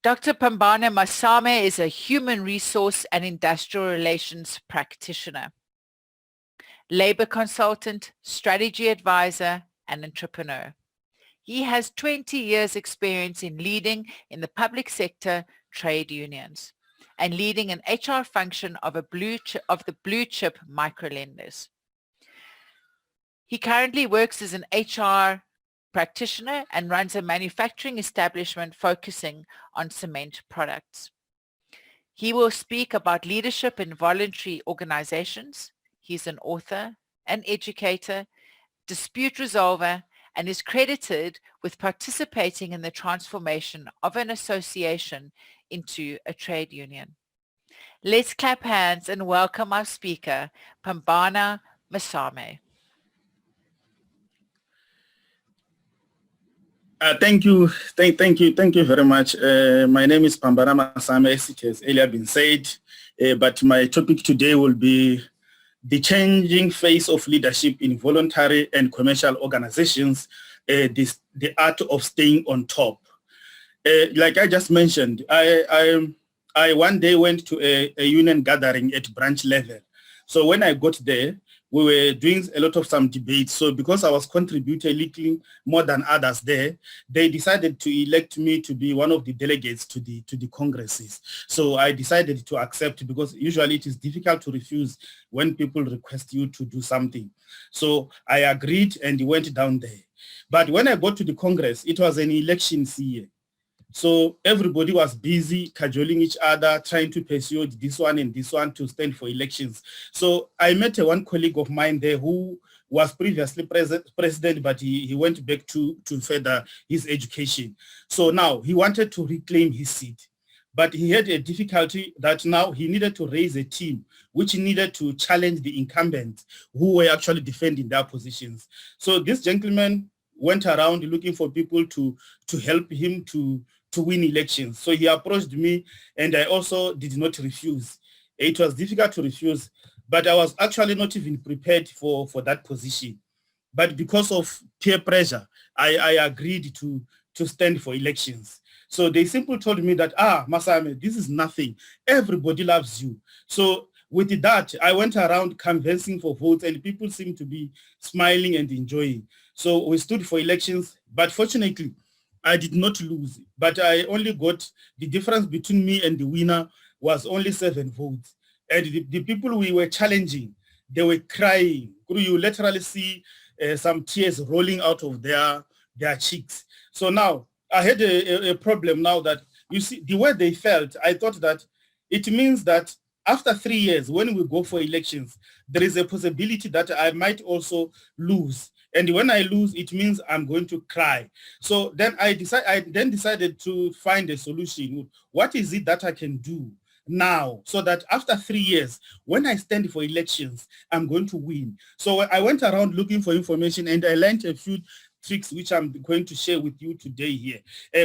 Dr. Pambana Masame is a human resource and industrial relations practitioner, labor consultant, strategy advisor, and entrepreneur. He has 20 years experience in leading in the public sector trade unions and leading an HR function of the blue chip microlenders. He currently works as an HR practitioner and runs a manufacturing establishment focusing on cement products. He will speak about leadership in voluntary organizations. He's an author, an educator, dispute resolver, and is credited with participating in the transformation of an association into a trade union. Let's clap hands and welcome our speaker, Pambana Masame. Thank you very much. My name is Pambana Masame, as it has earlier been said, but my topic today will be the changing face of leadership in voluntary and commercial organizations, the art of staying on top. Like I just mentioned, I one day went to a union gathering at branch level. So when I got there, we were doing a lot of some debates. So because I was contributing a little more than others there, they decided to elect me to be one of the delegates to the congresses. So I decided to accept, because usually it is difficult to refuse when people request you to do something. So I agreed and went down there. But when I got to the Congress, it was an election year. So everybody was busy cajoling each other, trying to persuade this one and this one to stand for elections. So I met one colleague of mine there who was previously president, but he went back to further his education. So now he wanted to reclaim his seat, but he had a difficulty that now he needed to raise a team which needed to challenge the incumbents who were actually defending their positions. So this gentleman went around looking for people to help him to win elections. So he approached me, and I also did not refuse. It was difficult to refuse, but I was actually not even prepared for that position. But because of peer pressure, I agreed to stand for elections. So they simply told me that, Masame, this is nothing. Everybody loves you. So with that, I went around canvassing for votes, and people seemed to be smiling and enjoying. So we stood for elections, but fortunately, I did not lose, but I only got, the difference between me and the winner was only 7 votes. And the people we were challenging, they were crying. You literally see some tears rolling out of their cheeks. So now I had a problem now that, you see, the way they felt, I thought that it means that after 3 years, when we go for elections, there is a possibility that I might also lose. And when I lose, it means I'm going to cry. So then I decided to find a solution. What is it that I can do now so that after 3 years, when I stand for elections, I'm going to win? So I went around looking for information, and I learned a few tricks which I'm going to share with you today here.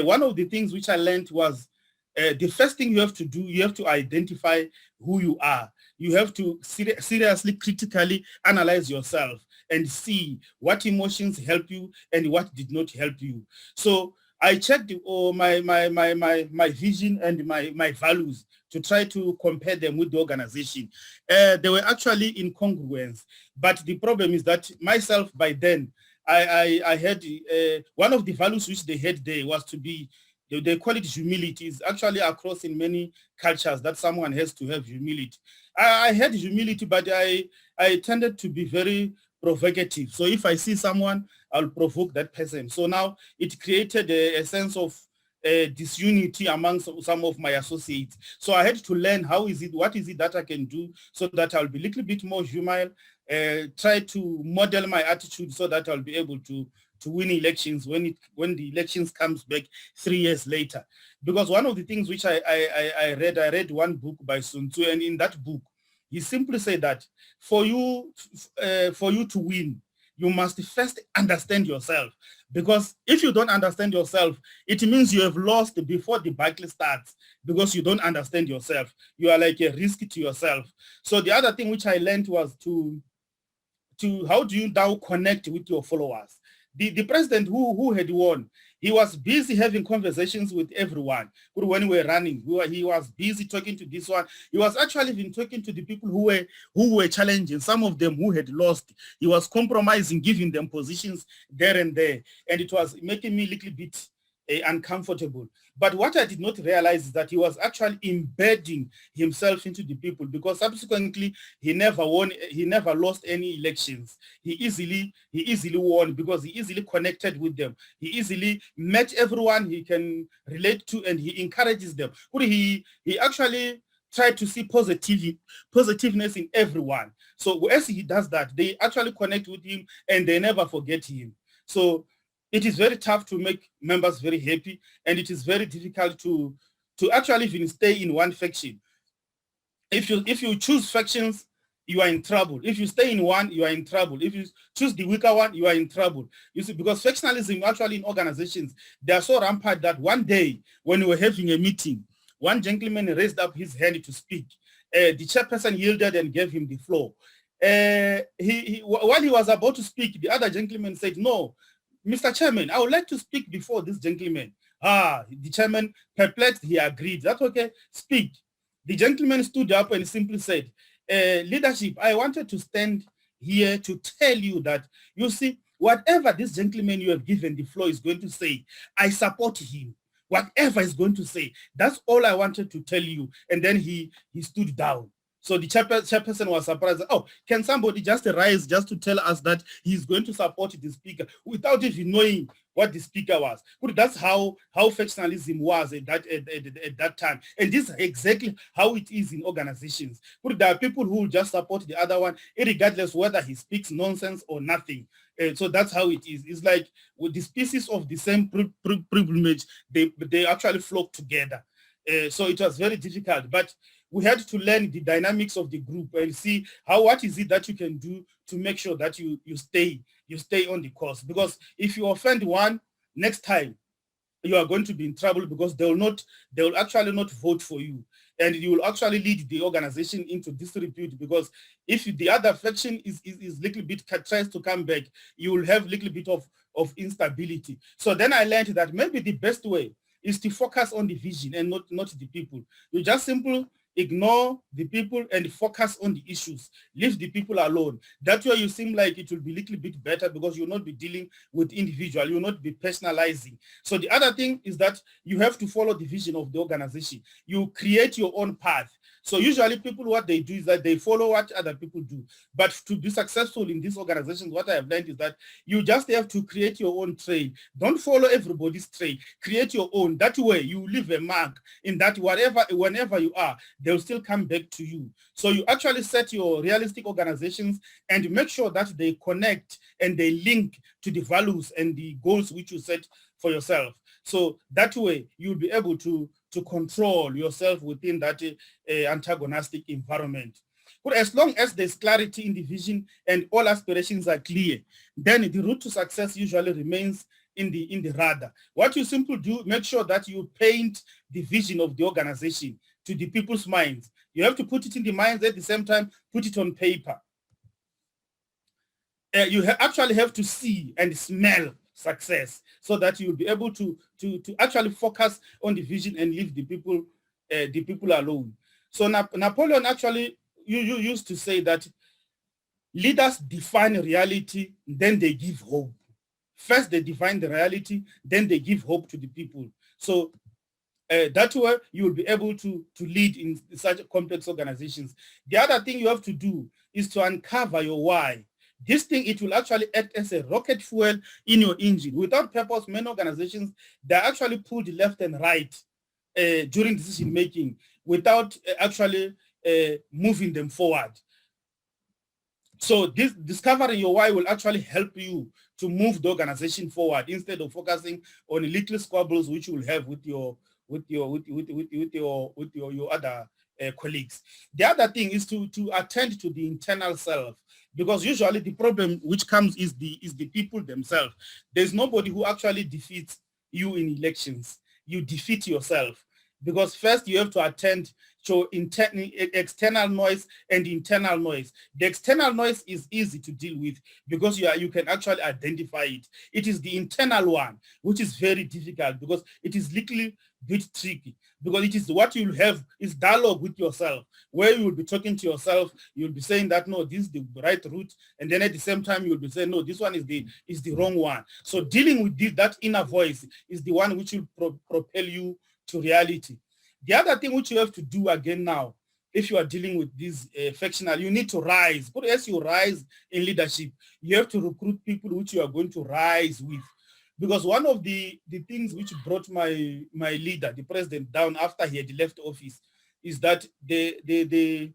One of the things which I learned was the first thing you have to do, you have to identify who you are. You have to seriously, critically analyze yourself and see what emotions help you and what did not help you. So I checked my vision and my values to try to compare them with the organization. They were actually incongruence, but the problem is that myself by then, I had one of the values which they had there was to be, they call it humility. It's actually across in many cultures that someone has to have humility. I had humility, but I tended to be very provocative. So if I see someone, I'll provoke that person. So now it created a sense of disunity amongst some of my associates. So I had to learn what is it that I can do so that I'll be a little bit more human, try to model my attitude so that I'll be able to win elections when the elections comes back 3 years later. Because one of the things which I read one book by Sun Tzu, and in that book, he simply said that for you to win, you must first understand yourself. Because if you don't understand yourself, it means you have lost before the battle starts, because you don't understand yourself. You are like a risk to yourself. So the other thing which I learned was to how do you now connect with your followers? The president who had won, He was busy having conversations with everyone. When we were running, he was busy talking to this one. He was actually even talking to the people who were challenging, some of them who had lost. He was compromising, giving them positions there and there. And it was making me a little bit uncomfortable. But what I did not realize is that he was actually embedding himself into the people, because subsequently he never won, he never lost any elections. He easily won because he easily connected with them. He easily met everyone he can relate to, and he encourages them. He actually tried to see positiveness in everyone. So as he does that, they actually connect with him and they never forget him. So it is very tough to make members very happy, and it is very difficult to actually even stay in one faction. If you choose factions, you are in trouble. If you stay in one, you are in trouble. If you choose the weaker one, you are in trouble. You see, because factionalism actually in organizations, they are so rampant that one day when we were having a meeting, one gentleman raised up his hand to speak. The chairperson yielded and gave him the floor. While he was about to speak, the other gentleman said, "No, Mr. Chairman, I would like to speak before this gentleman." The chairman, perplexed, he agreed. "That's okay, speak." The gentleman stood up and simply said, "Leadership, I wanted to stand here to tell you that, you see, whatever this gentleman you have given the floor is going to say, I support him. Whatever he's going to say, that's all I wanted to tell you." And then he stood down. So the chairperson was surprised. "Oh, can somebody just rise just to tell us that he's going to support the speaker without even knowing what the speaker was?" But that's how factionalism was at that time. And this is exactly how it is in organizations. But there are people who will just support the other one, regardless whether he speaks nonsense or nothing. So that's how it is. It's like with the species of the same privilege, they actually flock together. So it was very difficult. But we had to learn the dynamics of the group and see what is it that you can do to make sure that you stay on the course. Because if you offend one, next time you are going to be in trouble, because they will actually not vote for you, and you will actually lead the organization into disrepute. Because if the other faction is little bit tries to come back, you will have little bit of instability. So then I learned that maybe the best way is to focus on the vision and not the people. You just simply ignore the people and focus on the issues. Leave the people alone. That way you seem like it will be a little bit better, because you'll not be dealing with individual. You'll not be personalizing. So the other thing is that you have to follow the vision of the organization. You create your own path. So usually people, what they do is that they follow what other people do. But to be successful in these organizations, what I have learned is that you just have to create your own trade. Don't follow everybody's trade. Create your own. That way you leave a mark in that whenever you are, they'll still come back to you. So you actually set your realistic organizations and make sure that they connect and they link to the values and the goals which you set for yourself. So that way you'll be able to control yourself within that antagonistic environment. But as long as there's clarity in the vision and all aspirations are clear, then the route to success usually remains in the radar. What you simply do, make sure that you paint the vision of the organization to the people's minds. You have to put it in the minds, at the same time, put it on paper. You actually have to see and smell success, so that you'll be able to actually focus on the vision and leave the people alone. So Napoleon actually used to say that leaders define reality, then they give hope. First they define the reality, then they give hope to the people. So that way you will be able to lead in such complex organizations. The other thing you have to do is to uncover your why. This thing, it will actually act as a rocket fuel in your engine. Without purpose, many organizations, they're actually pulled left and right during decision making without actually moving them forward. So this discovering your why will actually help you to move the organization forward, instead of focusing on little squabbles which you will have with your other colleagues. The other thing is to attend to the internal self, because usually the problem which comes is the people themselves. There's nobody who actually defeats you in elections. You defeat yourself. because first you have to attend to external noise and internal noise. The external noise is easy to deal with because you can actually identify it. It is the internal one which is very difficult because it is little bit tricky, because it is what you'll have is dialogue with yourself, where you will be talking to yourself. You'll be saying that no, this is the right route, and then at the same time you'll be saying no, this one is the wrong one. So dealing with this, that inner voice is the one which will propel you to reality. The other thing which you have to do again now, if you are dealing with this factional, you need to rise. But as you rise in leadership, you have to recruit people which you are going to rise with. Because one of the things which brought my leader, the president, down after he had left office is that the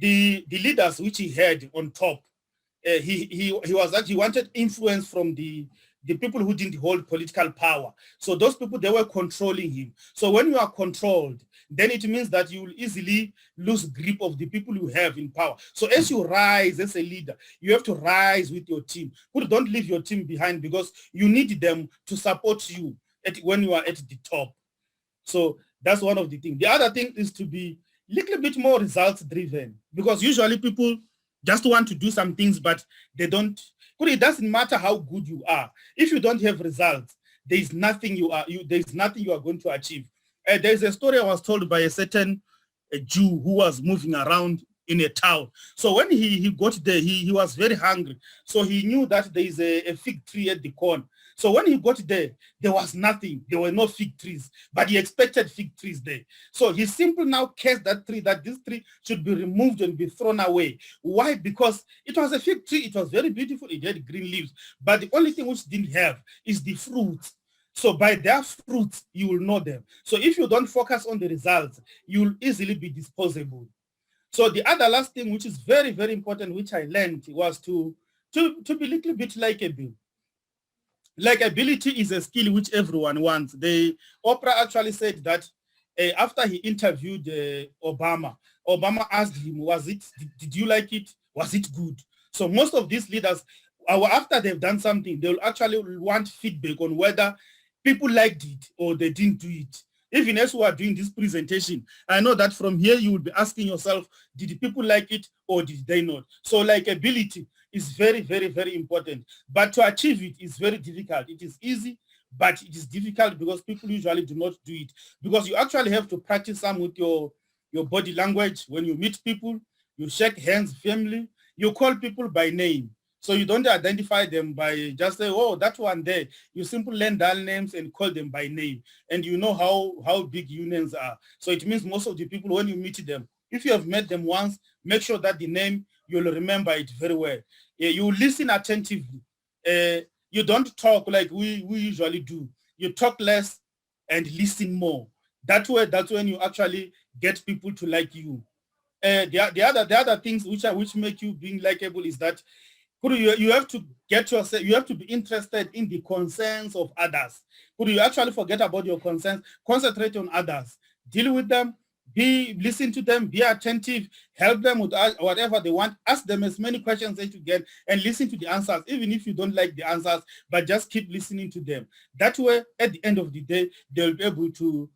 leaders which he had on top, he wanted influence from the people who didn't hold political power. So those people, they were controlling him. So when you are controlled, then it means that you will easily lose grip of the people you have in power. So as you rise as a leader, you have to rise with your team. Don't leave your team behind, because you need them to support you when you are at the top. So that's one of the things. The other thing is to be a little bit more results driven, because usually people just want to do some things, but they don't. It doesn't matter how good you are. If you don't have results, there is nothing you are going to achieve. There's a story I was told by a certain Jew who was moving around in a town. So when he got there, he was very hungry. So he knew that there is a fig tree at the corner. So when he got there, there was nothing. There were no fig trees, but he expected fig trees there. So he simply now cursed that tree, that this tree should be removed and be thrown away. Why? Because it was a fig tree. It was very beautiful. It had green leaves. But the only thing which didn't have is the fruits. So by their fruits, you will know them. So if you don't focus on the results, you will easily be disposable. So the other last thing, which is very, very important, which I learned, was to be a little bit likable. Likability is a skill which everyone wants. Oprah actually said that after he interviewed Obama asked him, did you like it? Was it good? So most of these leaders, after they've done something, they'll actually want feedback on whether people liked it or they didn't do it. Even as we are doing this presentation, I know that from here you will be asking yourself, did people like it or did they not? So likability is very, very, very important. But to achieve it is very difficult. It is easy, but it is difficult because people usually do not do it. Because you actually have to practice some with your body language. When you meet people, you shake hands, family, you call people by name. So you don't identify them by just say, oh, that one there. You simply learn their names and call them by name. And you know how big unions are. So it means most of the people, when you meet them, if you have met them once, make sure that the name, you'll remember it very well. You listen attentively. You don't talk like we usually do. You talk less and listen more. That's when you actually get people to like you. The other things which make you being likable is that you have to get yourself, you have to be interested in the concerns of others. You actually forget about your concerns, concentrate on others, deal with them, listen to them, be attentive, help them with whatever they want, ask them as many questions as you get, and listen to the answers, even if you don't like the answers, but just keep listening to them. That way, at the end of the day, they'll be able to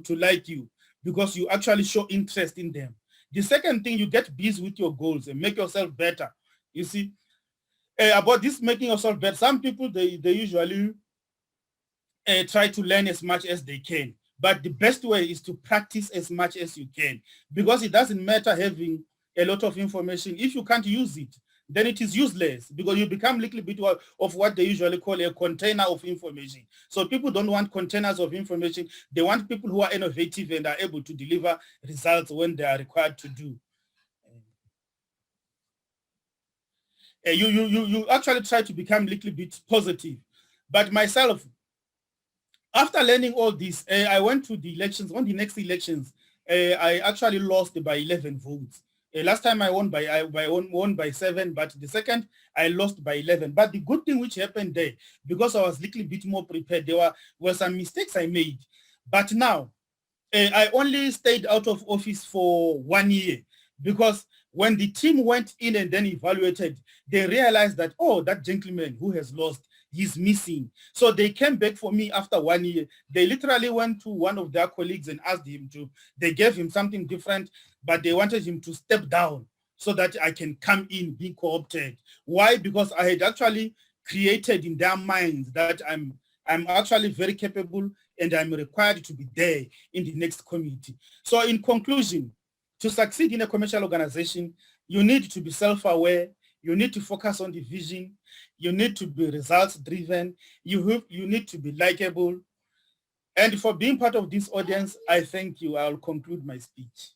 like you because you actually show interest in them. The second thing, you get busy with your goals and make yourself better. You see, about this making yourself better, some people, they usually try to learn as much as they can. But the best way is to practice as much as you can, because it doesn't matter having a lot of information. If you can't use it, then it is useless, because you become a little bit of what they usually call a container of information. So people don't want containers of information. They want people who are innovative and are able to deliver results when they are required to do. You actually try to become a little bit positive. But myself, after learning all this, I went to the elections. On the next elections, I actually lost by 11 votes. Last time I won by 7, but the second I lost by 11. But the good thing which happened there, because I was a little bit more prepared, there were some mistakes I made. But now, I only stayed out of office for 1 year, because when the team went in and then evaluated, they realized that, oh, that gentleman who has lost, he's missing. So they came back for me after 1 year. They literally went to one of their colleagues and asked him to, they gave him something different, but they wanted him to step down so that I can come in, be co-opted. Why? Because I had actually created in their minds that I'm actually very capable and I'm required to be there in the next committee. So in conclusion, to succeed in a commercial organization, you need to be self-aware, you need to focus on the vision, you need to be results-driven, you need to be likable. And for being part of this audience, I thank you. I'll conclude my speech.